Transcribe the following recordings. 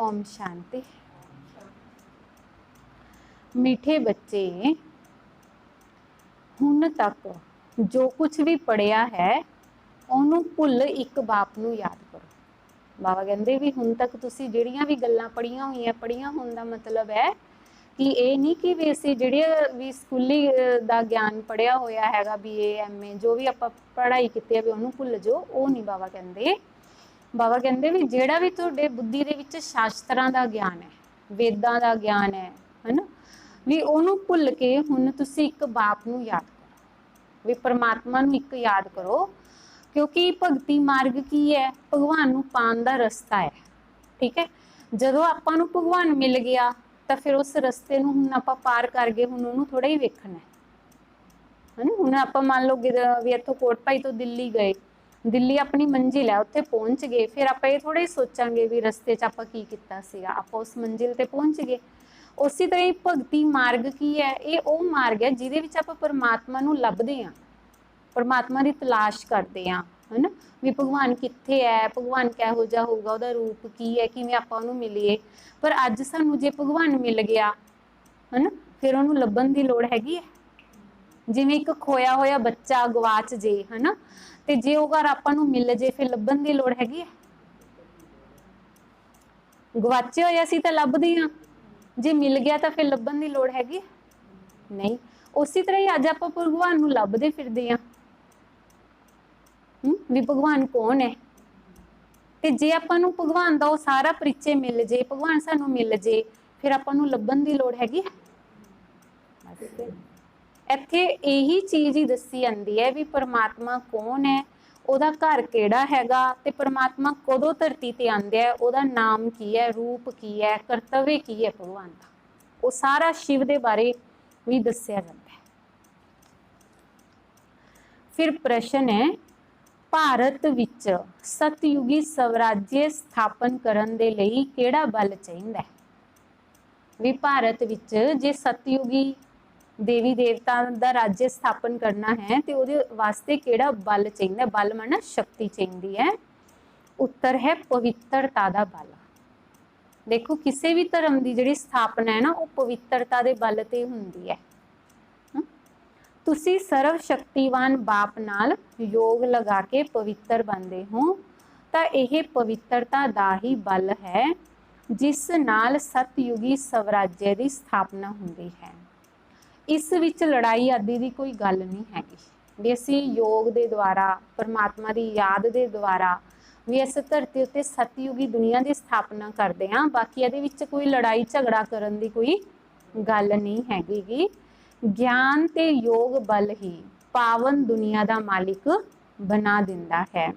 ओम शांति। मीठे बच्चे, हुण तक जो कुछ भी पढ़िया है ਉਹਨੂੰ ਭੁੱਲ ਇੱਕ ਬਾਪ ਨੂੰ याद करो। बाबा कहते भी हुण तक तुसी ਜਿਹੜੀਆਂ भी गल्लां पढ़िया होईयां, पढ़िया होने का मतलब है कि ये नहीं कि भी असीं ਜਿਹੜੇ भी स्कूली ਦਾ ਗਿਆਨ पढ़िया होया हैगा, BA MA जो भी ਆਪਾਂ पढ़ाई ਕੀਤੀ है भी ਉਹਨੂੰ ਭੁੱਲ जाओ, ਉਹ नहीं बाबा कहते। बाबा कहते भी ਜਿਹੜਾ भी ਤੁਹਾਡੇ बुद्धि ਦੇ ਵਿੱਚ शास्त्रां ਦਾ ਗਿਆਨ है, वेदां ਦਾ ਗਿਆन है ना, भी ਉਹਨੂੰ ਭੁੱਲ के हुण तुसी एक बाप ਨੂੰ याद करो, भी परमात्मा ਨੂੰ एक याद करो। क्योंकि भगती मार्ग की है, भगवान नूं पाण दा रस्ता है। ठीक है, जदों आपां नूं भगवान मिल गया तो फिर उस रस्ते नूं हुण आपां पार कर गए, हुण उहनूं थोड़ा ही वेखना है ना। हुण आपां मान लो भी इत्थों कोट भाई तो दिल्ली गए, दिल्ली अपनी मंजिल है, उत्थे पहुंच गए, फिर आपां ये थोड़ा ही सोचांगे भी रस्ते च आपां की कीता सीगा, आपां उस मंजिल ते पहुंच गए। उसी तरह ही भगती मार्ग की है, ये वो मार्ग है जिहदे विच आपां परमात्मा नूं लभदे हां, परमात्मा की तलाश करते हैं, है ना, भी भगवान कित्थे है, भगवान किहो जिहा होगा, उहदा रूप की है, किवें आपां उहनूं मिलीए। पर अज सानूं जे भगवान मिल गया है ना, फिर उहनूं लभण दी लोड़ हैगी है। जिवें एक खोया होया बच्चा गवाच जे, है ना, ते जे वो घर आपां नूं मिल जे फिर लभण दी लोड़ हैगी है। गवाचे होया सी तां लभदे हां, जे मिल गया तो फिर लभण दी लोड़ हैगी है नहीं। उसी तरह ही अज आपां भगवान नूं लभदे फिरदे हां भी भगवान कौन है। ते जे आपां नूं भगवान दा सारा परिचय मिल जे, भगवान सानूं मिल जे, फिर आपां नूं लभण दी लोड़ हैगी है। इत्थे यही चीज़ ही दसी जांदी है भी परमात्मा कौन है, उहदा घर किहड़ा हैगा, ते परमात्मा कदों धरती ते आंदा है, उहदा नाम की है, रूप की है, करतव्य की है भगवान दा, वो सारा शिव दे बारे भी दस्सिया जांदा है। फिर प्रश्न है, भारत विच सतयुगी स्वराज्य स्थापन करन दे लई किहड़ा बल चाहीदा है। भी भारत विच जे सतयुगी देवी देवता दा राज्य स्थापन करना है तो उहदे वास्ते किहड़ा बल चाहीदा। बल माना शक्ति चाहिदी है। उत्तर है पवित्रता दा बल। देखो किसी भी धर्म की जिहड़ी स्थापना है ना, वो पवित्रता दे बल ते हुंदी है। तुसी सर्व शक्तिवान बाप नाल योग लगा के पवित्र बनते हो, तो यह पवित्रता दा ही बल है जिस नाल सतयुगी स्वराज्य की स्थापना हुंदी है। इस विच लड़ाई आदि की कोई गल नहीं हैगी भी असी योग के द्वारा, परमात्मा की याद के द्वारा भी इस धरती उत्ते सतयुगी दुनिया की स्थापना करते हैं। बाकी ये कोई लड़ाई झगड़ा करन दी कोई गल नहीं हैगी। ज्ञान ते योग बल ही पावन दुनिया का मालिक बना दिंदा है।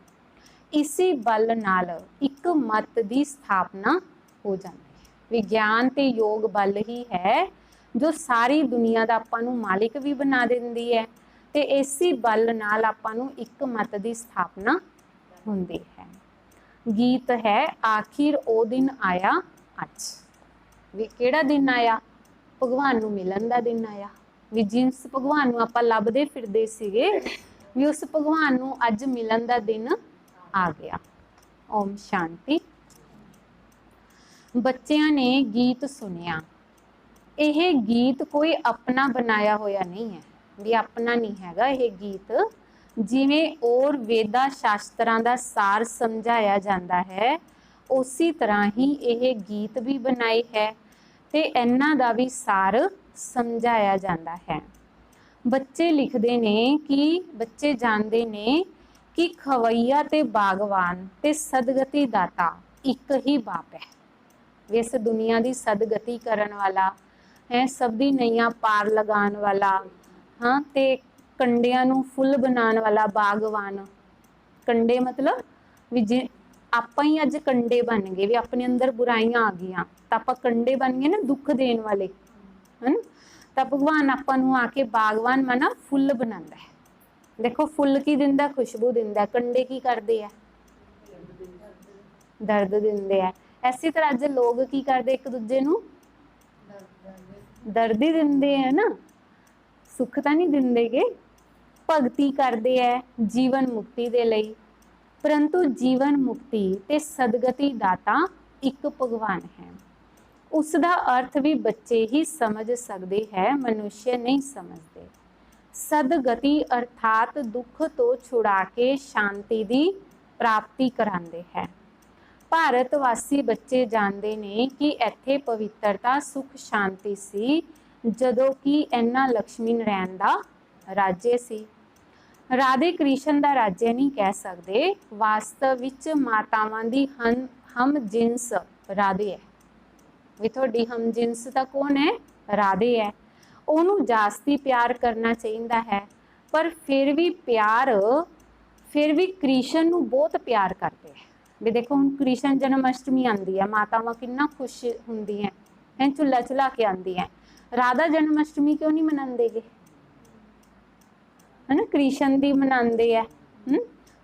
इसी बल नाल एक मत की स्थापना हो जाती है। विज्ञान ते योग बल ही है जो सारी दुनिया का आपां नूं मालिक भी बना दिंदी है, ते इसी बल नाल आपां नूं एक मत की स्थापना हुंदी है। गीत है, आखिर ओ दिन आया अज। भी किहड़ा दिन आया, भगवान नूं मिलन दा दिन आया। भी जिस भगवान नूं आपां लभदे फिरदे सीगे, भी उस भगवान नूं अज मिलन दा दिन आ गया। ओम शांति। बच्चियां ने गीत सुनिया। यह गीत कोई अपना बनाया होया नहीं है, भी अपना नहीं हैगा यह गीत। जिवें और वेदा शास्त्रां दा सार समझाया जाता है, उसी तरह ही यह गीत भी बनाए है ते इन्हां दा भी सार समझाया जाता है। बच्चे लिखते ने कि बच्चे जानते ने कि खवैया ते बागवान ते सदगति दाता एक ही बाप है। इस दुनिया की सदगति करन वाला है, सब दी नैया पार लगान वाला, हाँ, ते कंडियां नूं फुल बनाने वाला बागवान। कंडे मतलब भी जे आपां ही अज कंडे बन गए, भी अपने अंदर बुराइयां आ गईयां तो आपां कंडे बन गए ना, दुख देने वाले, है ना। तो भगवान आपां नूं आके बागवान माना फुल बनांदा है। देखो फुल की दिंदा, खुशबू दिंदा, कंडे की करदे है, दर्द दिंदे है। इसी तरह अज लोग की करदे, एक दूजे नूं दर्द ही दिंदे है ना, सुख तो नहीं दिंदे गे। भगती करते हैं जीवन मुक्ति के लिए, परंतु जीवन मुक्ति ते सदगति दाता एक भगवान है। उसका अर्थ भी बच्चे ही समझ सकते हैं, मनुष्य नहीं समझते। सदगति अर्थात दुख तो छुड़ा के शांति की प्राप्ति कराते हैं। भारत वासी बच्चे जानते ने कि इत्थे पवित्रता सुख शांति सी, जदों कि इन्ना लक्ष्मी नारायण दा राज्य सी। राधे कृष्ण दा राज्य नहीं कह सकते। वास्तव विच मातावां दी हम जिनस राधे है। भी थोड़ी हम जिनस दा कौन है? राधे है। उन्होंने जास्ती प्यार करना चाहिए है, पर फिर भी कृष्ण नूं बहुत प्यार करते हैं। भी देखो हुण कृष्ण जन्माष्टमी आती है, मातावां कितना खुश हुंदी हैं, झुला झुला के आती हैं। राधा जन्माष्टमी क्यों नहीं मनाते गे? है ना, कृष्ण दी मनाते हैं।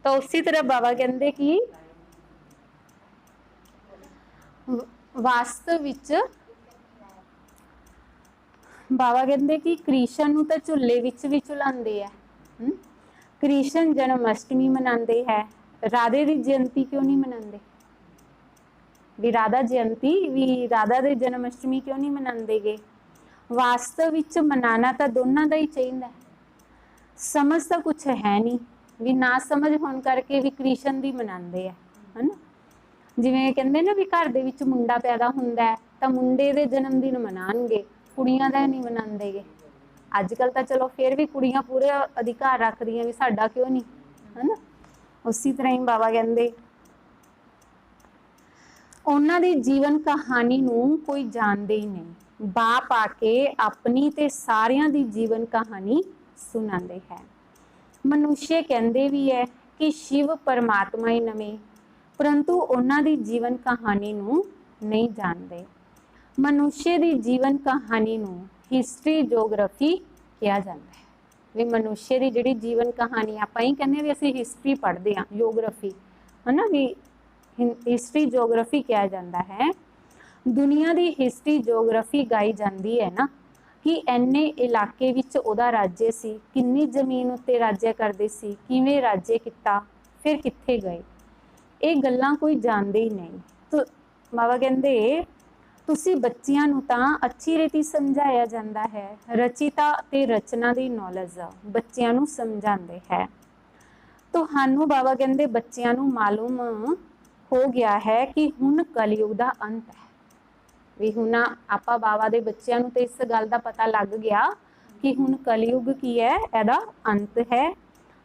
तो उसी तरह बाबा कहते कि वास्तव विच बाबा कहते कि कृष्ण नूं तां झुले विच भी झुलांदे है। कृष्ण जन्माष्टमी मनाते हैं, राधे की जयंती क्यों नहीं मनाते? भी राधा जयंती भी राधा दे जन्माष्टमी क्यों नहीं मनाते गे? वास्तव विच मनाना तो दोनों का ही चाहिए। समझ तो कुछ है नहीं, भी ना समझ होने करके भी कृष्ण दी मनाते हैं, है ना। जिवें कहंदे ना भी घर दे विच मुंडा पैदा हुंदा है तां मुंडे दे जन्मदिन मनाणगे, कुड़ियां दा नहीं मनाते गे। अजकल तो चलो फिर भी कुड़ियां पूरे अधिकार रखदियां भी साडा क्यों नहीं, है ना। उसी तरह ही बाबा कहंदे उन्हां दी जीवन कहानी नूं कोई जानदे ही नहीं। बाप आके अपनी ते सारियां दी जीवन कहानी सुनाते हैं। मनुष्य कहते भी है कि शिव परमात्मा ही नवे, परंतु उन्हां दी जीवन कहानी नूं नहीं जानते। मनुष्य की जीवन कहानी नूं हिस्टरी जोग्राफी कहा जाता है। भी मनुष्य की जिहड़ी जीवन कहानी आपां ही कहने भी असीं हिस्टरी पढ़ते हैं, जोग्राफी, है ना, भी हिस्टरी जोग्राफी कहा जाता है। दुनिया की हिस्टरी जोग्राफी गाई जाती है ना कि इन्ने इलाके विच उहदा राज्य सी, किन्नी जमीन उत्ते राज्य करदे सी, किवें राज्य किता, फिर कित्थे गए, ये गल्लां कोई जानदे ही नहीं। तो बाबा कहंदे तुसी बच्चियां नूं तां अच्छी रीति समझाया जाता है, रचिता ते रचना की नॉलेज बच्चियां नूं समझाते हैं। तो हानू बाबा कहंदे बच्चियां नूं मालूम हो गया है कि हुण कलयुग दा अंत है। भी हुण आपां बाबा दे बच्चियां नूं ते इस गल दा पता लग गया कि हुण कलयुग की है, इहदा अंत है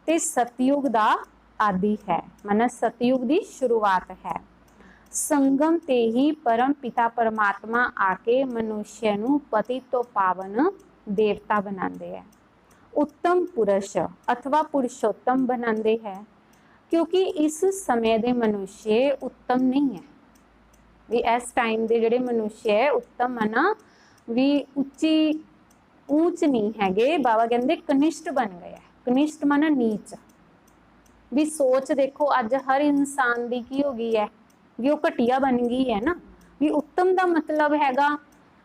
ते सतयुग दा आदि है, माना सतयुग दी शुरुआत है। संगम ते ही परम पिता परमात्मा आके मनुष्य नूं पति तो पावन देवता बनाते हैं, उत्तम पुरुष अथवा पुरुषोत्तम बनाते हैं। क्योंकि इस समय दे मनुष्य उत्तम नहीं है। भी इस टाइम के जोड़े मनुष्य है उत्तम है ना, भी उच्ची ऊंच नहीं है। बाबा कहते कनिष्ठ बन गया। कनिष्ठ माना नीच। भी सोच देखो अज हर इंसान की की हो गई है, भी वो घटिया बन गई है ना। भी उत्तम का मतलब हैगा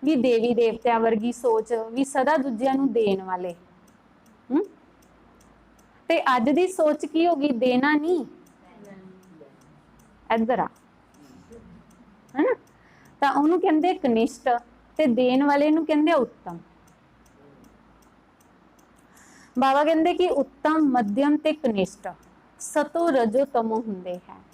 भी देवी देवत्या वर्गी सोच, भी सदा दूजिया नूं देण वाले। ते अज दी सोच की होगी? देना नहीं, इधर आ, है ना। तो उन्होंने कहते कनिष्ठ ते देण वाले नूं कहते उत्तम। बाबा कहते कि उत्तम मध्यम ते कनिष्ठ सतो रजो तमो हुंदे हैं।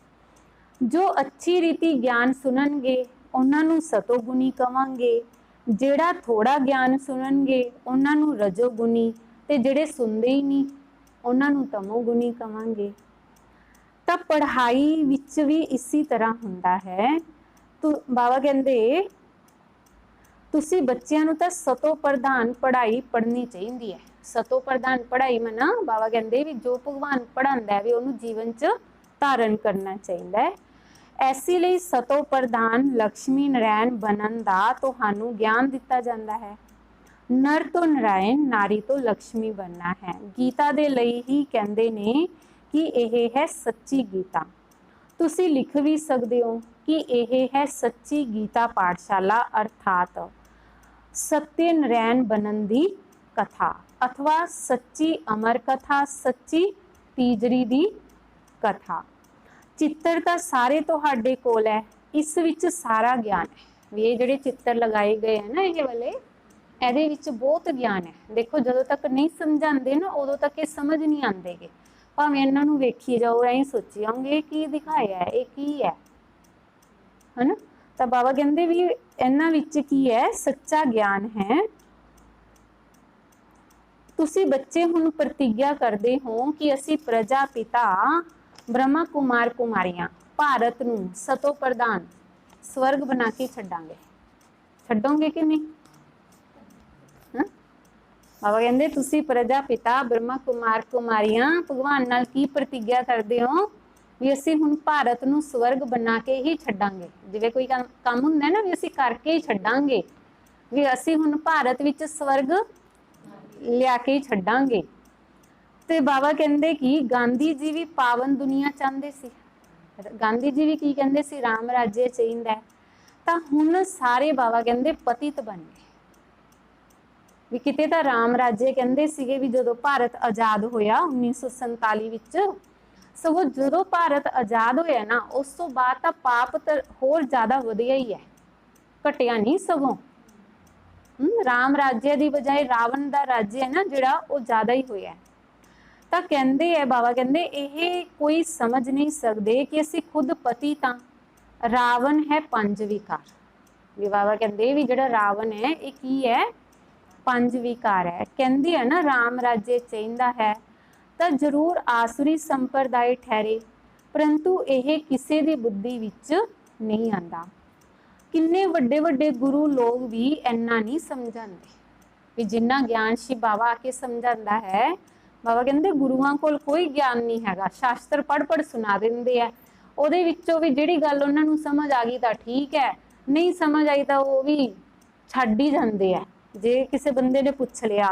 जो अच्छी रीति ज्ञान सुननगे उन्हां नूं सतो गुणी कवांगे, जिहड़ा थोड़ा ज्ञान सुननगे उन्हां नूं रजो गुणी, ते जिहड़े सुनदे ही नहीं उन्हां नूं तमो गुणी कवांगे। तो पढ़ाई विच भी इसी तरह हुंदा है। तो बाबा कहंदे तुसी बच्चियां नूं तां सतो प्रधान पढ़ाई पढ़नी चाहिए है। सतो प्रधान पढ़ाई मना बाबा कहंदे भी जो भगवान पढ़ांदा है भी उहनूं जीवन च धारण करना चाहिए है। ऐसे लिए सतो प्रधान लक्ष्मी नारायण बनन दा तुहानूं ज्ञान दिता जाता है। नर तो नारायण, नारी तो लक्ष्मी बनना है। गीता दे लई ही कहंदे ने कि यह है सच्ची गीता। तुसी लिख भी सकते हो कि यह है सच्ची गीता पाठशाला, अर्थात सत्य नारायण बनन दी कथा, अथवा सच्ची अमर कथा, सच्ची तीजरी दी कथा। चित्तर तो सारे तुहाडे कोल है, इस विच सारा ज्ञान है। भी ये जिहड़े चित्र लगाए गए हैं ना ये वाले, ਇਹਦੇ ਵਿੱਚ ਬਹੁਤ ਗਿਆਨ ਹੈ। ਦੇਖੋ ਜਦੋਂ ਤੱਕ ਨਹੀਂ ਸਮਝਾਉਂਦੇ ਨਾ ਉਦੋਂ ਤੱਕ ਇਹ ਸਮਝ ਨਹੀਂ ਆਉਂਦੇਗੇ। ਭਾਵੇਂ ਇਹਨਾਂ ਨੂੰ ਵੇਖੀ ਜਾਓ ਐਂ ਸੋਚੀ ਜਾਓਗੇ ਕੀ ਦਿਖਾਇਆ ਹੈ, ਇਹ ਕੀ ਹੈ ਹਨਾ। ਤਾਂ ਬਾਬਾ ਕਹਿੰਦੇ ਵੀ ਇਹਨਾਂ ਵਿੱਚ ਕੀ ਹੈ, ਸੱਚਾ ਗਿਆਨ ਹੈ। ਤੁਸੀਂ ਬੱਚੇ ਹੁਣ ਪ੍ਰਤੀਗਿਆ ਕਰਦੇ ਹੋ ਕਿ ਅਸੀਂ ਪ੍ਰਜਾ ਪਿਤਾ ਬ੍ਰਹਮਾ ਕੁਮਾਰ ਕੁਮਾਰੀਆਂ ਭਾਰਤ ਨੂੰ ਸਤੋ ਪ੍ਰਧਾਨ स्वर्ग बना के छड्डांगे, छड्डोगे कि नहीं? बाबा कहते तुसी प्रजा पिता ब्रह्मा कुमार कुमारियां भगवान नाल की प्रतिज्ञा करते हो भी असी हुण भारत नूं स्वर्ग बना के ही छड्डांगे। जिवें कोई काम हुंदा ना भी असी करके ही छड्डांगे, भी असी हुण भारत विच स्वर्ग लिया के ही छड्डांगे। ते बाबा कहते कि गांधी जी भी पावन दुनिया चाहते सी। गांधी जी भी की कहते सी राम राज्य चाहिए। तो हुण सारे बाबा कहते पतित बन गए भी किते तो राम राज्य कहते सीगे भी जदों भारत आज़ाद होया 1947 विच। सगों जदों भारत आज़ाद होया ना उस तो बाद तो पाप तो होर ज़्यादा वधिया ही है, घटिया नहीं। सगों राम राज्य की बजाय रावण का राज्य है ना जिहड़ा वो ज़्यादा ही होया। तो कहते हैं बाबा कहते ये कोई समझ नहीं सकते कि असी खुद पतित हाँ, रावण है पंज विकार। भी बाबा कहते भी जिहड़ा रावण है ये की है, पंज विकार है। कहते हैं ना राम राज्य चाहिए है तो जरूर आसुरी संप्रदाय ठहरे, परंतु यह किसी की बुद्धि विच नहीं आंदा। किन्ने वड्डे वड्डे गुरु लोग भी इन्ना नहीं समझाते भी जिन्ना ज्ञान श्री बाबा आके समझाता है। बाबा कहते गुरुआं कोल कोई ज्ञान नहीं हैगा, शास्त्र पढ़ पढ़ सुना देंदे है। ਉਹਦੇ ਵਿੱਚੋਂ भी जिहड़ी गल उन्हां नूं समझ आ गई तो ठीक है, नहीं समझ आई तो वो भी छड्ड ही जांदे है। जे किसी बंदे ने पुछ लिया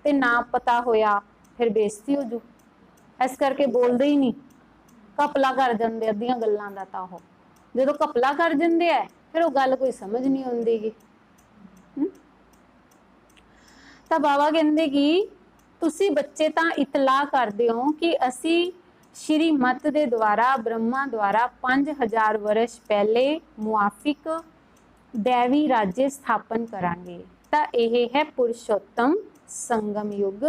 तो ना पता होया फिर बेइज्जती हो जू, इस करके बोलते ही नहीं, घपला कर जाते अद्धियां गल्लां दा। तां ओह जदों घपला कर जांदे है फिर वो गल कोई समझ नहीं आउंदी गी। तां बाबा कहंदे कि तुसी बच्चे तां इतलाह करदे हो कि असी श्री मत के द्वारा ब्रह्मा द्वारा 5000 वर्ष पहले मुआफिक दैवी राज्य स्थापन करांगे। तो यह है पुरुषोत्तम संगम युग,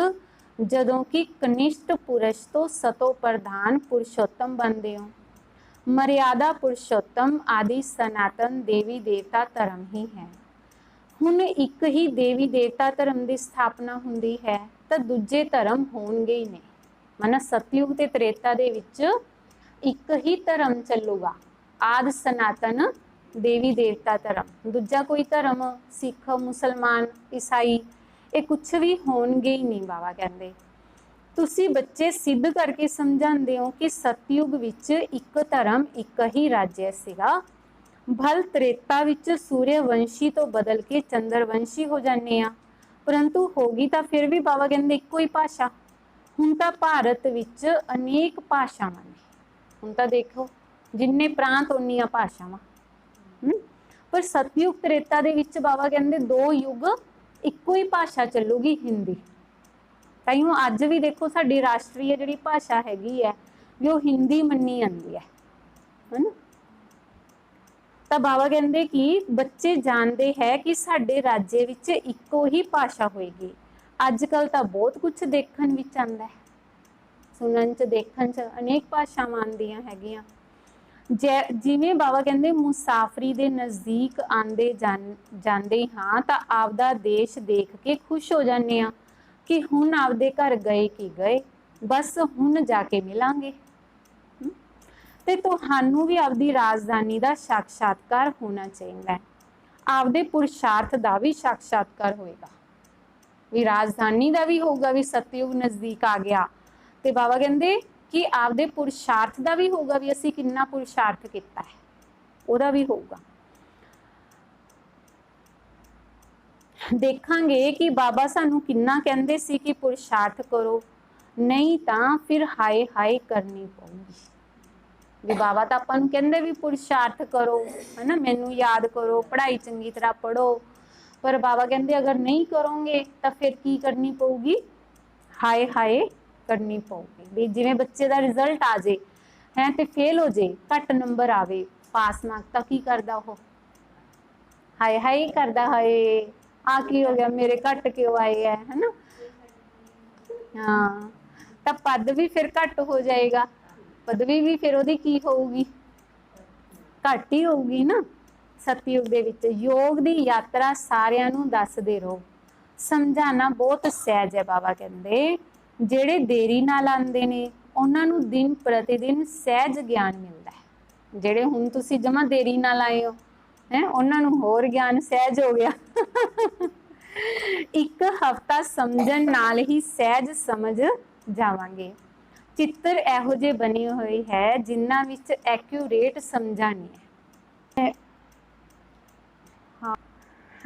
जदों कि कनिष्ठ पुरुष तो सतो प्रधान पुरुषोत्तम बनते हो। मर्यादा पुरुषोत्तम आदि सनातन देवी देवता धर्म ही है। हुण एक ही देवी देवता धर्म की स्थापना हुंदी है तो दूजे धर्म होणगे ही नहीं। माना सतयुग ते त्रेता दे विच एक ही धर्म चलूगा, आदि सनातन देवी देवता धर्म। दूजा कोई धर्म सिख मुसलमान ईसाई ये कुछ भी होणगे ही नहीं। बाबा कहते तुसी बच्चे सिद्ध करके समझाते हो कि सतयुग विच एक धर्म एक ही राज्य सीगा। भल त्रेता विच सूर्यवंशी तो बदल के चंद्रवंशी हो जाने आ, परंतु होगी तो फिर भी बाबा कहते एको ही भाषा। हुण तां भारत विच अनेक भाषावां ने, हुण तां देखो जिन्ने प्रांत उन्नियां भाषावां। पर सतयुग त्रेता दे विच बाबा कहंदे दो युग इक्को ही भाषा चलूगी, हिंदी। ताइयों अज भी देखो साडी राष्ट्रीय जिहड़ी भाषा हैगी है भी वो हिंदी मन्नी जांदी है ना। तां बाबा कहंदे कि बच्चे जानते हैं कि साडे राज्य विच इक्को ही भाषा होएगी। अजकल तो बहुत कुछ देखण विच आंदा है, सुनन च देखण च अनेक भाषावां आंदियां हैगियां। जिवें बाबा कहंदे मुसाफरी दे नज़दीक आंदे जांदे हाँ तो आपदा देश देख के खुश हो जाने आ कि हुण आपदे घर गए कि गए, बस हुण जाके मिलांगे। ते तुहानू भी आपदी राजधानी का साक्षात्कार होना चाहिए, आपदे पुरुषार्थ का भी साक्षात्कार होएगा। भी राजधानी का भी होगा भी सतयुग नज़दीक आ गया। तो बाबा कहते कि आपदे पुरुषार्थ का भी होगा भी असी कितना पुरुषार्थ किया है, वह भी होगा। देखांगे कि बाबा सानू कितना कहते सी कि पुरुषार्थ करो, नहीं तो फिर हाय हाय करनी पऊगी। भी बाबा तो आपां नू कहंदे भी पुरुषार्थ करो है ना, मैनू याद करो, पढ़ाई चंगी तरह पढ़ो। पर बाबा कहते अगर नहीं करोगे तो फिर की करनी पऊगी, हाय हाय करनी पऊगी। भी जिवें बच्चे का रिजल्ट आ जाए हैं तो फेल हो जाए, घट नंबर आवे पास मार्क तो की करदा वो, हाय हाय करदा, हाय आ की हो गया, मेरे घट क्यों आए है ना। हाँ, तो पद भी फिर घट हो जाएगा, पदवी भी फिर ओदी की होगी, घट ही होगी ना। सतयुग दे विच योग दी यात्रा सारियां नूं दसदे रहो, समझाना बहुत सहज है। बाबा कहंदे ਜਿਹੜੇ देरी नाल आंदे ने उन्हां नूं दिन प्रतिदिन सहज ज्ञान मिलदा है, ਜਿਹੜੇ हुण तुसीं जमा देरी नाल आए हो है उन्हां नूं होर ज्ञान सहज हो गया। एक हफ्ता समझण नाल ही सहज समझ जावांगे। चित्र इहो ਜਿਹੇ बने हुए है जिन्हां विच एक्यूरेट समझा नहीं है। हाँ,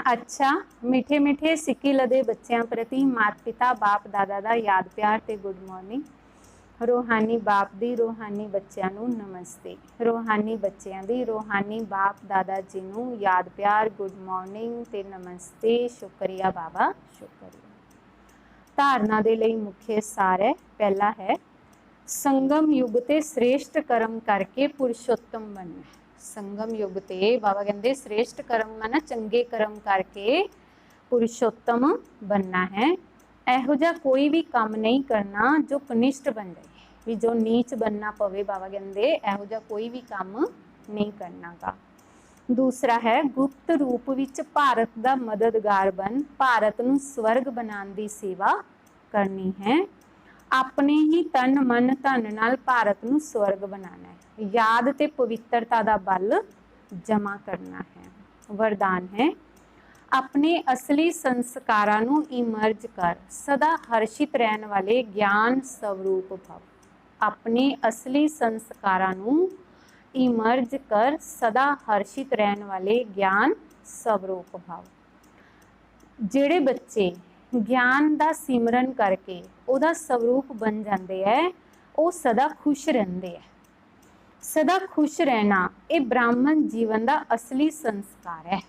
अच्छा, मिठे मिठे सिक्की लदे बच्चों प्रति माता पिता बाप दादा का याद प्यार ते गुड मॉर्निंग। रूहानी बाप दी रूहानी बच्चों नूं नमस्ते। रूहानी बच्चों दी रूहानी बाप दादा जी नूं याद प्यार गुड मॉर्निंग ते नमस्ते। शुक्रिया बाबा, शुक्रिया। धारणा दे लई मुख्य सार है, पहला है संगम युग ते श्रेष्ठ कर्म करके पुरुषोत्तम बनना। संगम युग ते बाबा कहते श्रेष्ठ कर्म माना चंगे कर्म करके पुरुषोत्तम बनना है। इहो जिहा कोई भी काम नहीं करना जो कनिष्ठ बन जाए, भी जो नीच बनना पवे। बाबा कहते इहो जिहा कोई भी काम नहीं करना गा। दूसरा है गुप्त रूप विच भारत का मददगार बन भारत नूं स्वर्ग बनाने की सेवा करनी है। अपने ही तन मन धन नाल भारत नूं स्वर्ग बनाना है। याद ते पवित्रता का बल जमा करना है। वरदान है अपने असली संस्कारां नूं इमर्ज कर सदा हर्षित रहने वाले ज्ञान स्वरूप भव। अपने असली संस्कारां नूं इमर्ज कर सदा हर्षित रहने वाले ज्ञान स्वरूप भव। जिहड़े बच्चे ज्ञान का सिमरन करके उहदा स्वरूप बन जाते हैं, वो सदा खुश रहते हैं। सदा खुश रहना ये ब्राह्मण जीवन का असली संस्कार है।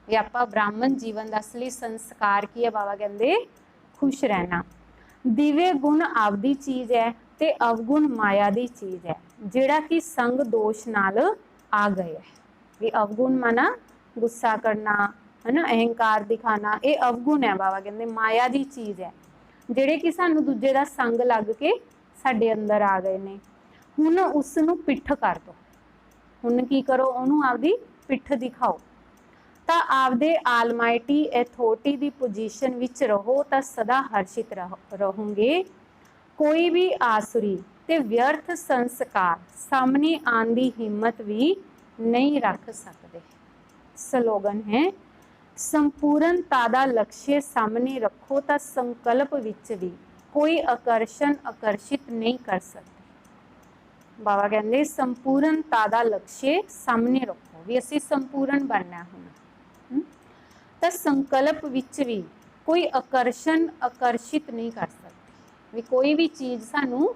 ये आपां ब्राह्मण जीवन का असली संस्कार की है। बाबा कहते खुश रहना। दिव्य गुण आपदी चीज़ है ते अवगुण माया की चीज़ है, जिहड़ा कि संग दोष नाल आ गए है। ये अवगुण माना गुस्सा करना है ना, अहंकार दिखाना, ये अवगुण है। बाबा कहते माया की चीज़ है, जिहड़े कि सानू दूजे का संग लग के साडे अंदर आ गए ने। हुण उसनूं पिठ कर दो, हुण की करो, उहनूं आपदी पिठ दिखाओ। तो आपदे आलमाइटी अथॉरिटी की पोजीशन विच रहो तो सदा हर्षित रहोगे। कोई भी आसुरी ते व्यर्थ संस्कार सामने आने की हिम्मत भी नहीं रख सकते। स्लोगन है संपूर्णता का लक्ष्य सामने रखो तो संकल्प विच भी कोई आकर्षण आकर्षित नहीं कर सकते। बाबा कहते संपूर्णता का लक्ष्य सामने रखो, भी असीं संपूर्ण बनना हुण। तो संकल्प विच भी कोई आकर्षण आकर्षित नहीं कर सकती, भी कोई भी चीज़ सानू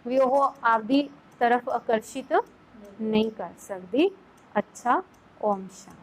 भी वह आपदी तरफ आकर्षित नहीं कर सकती। अच्छा, ओम शांति।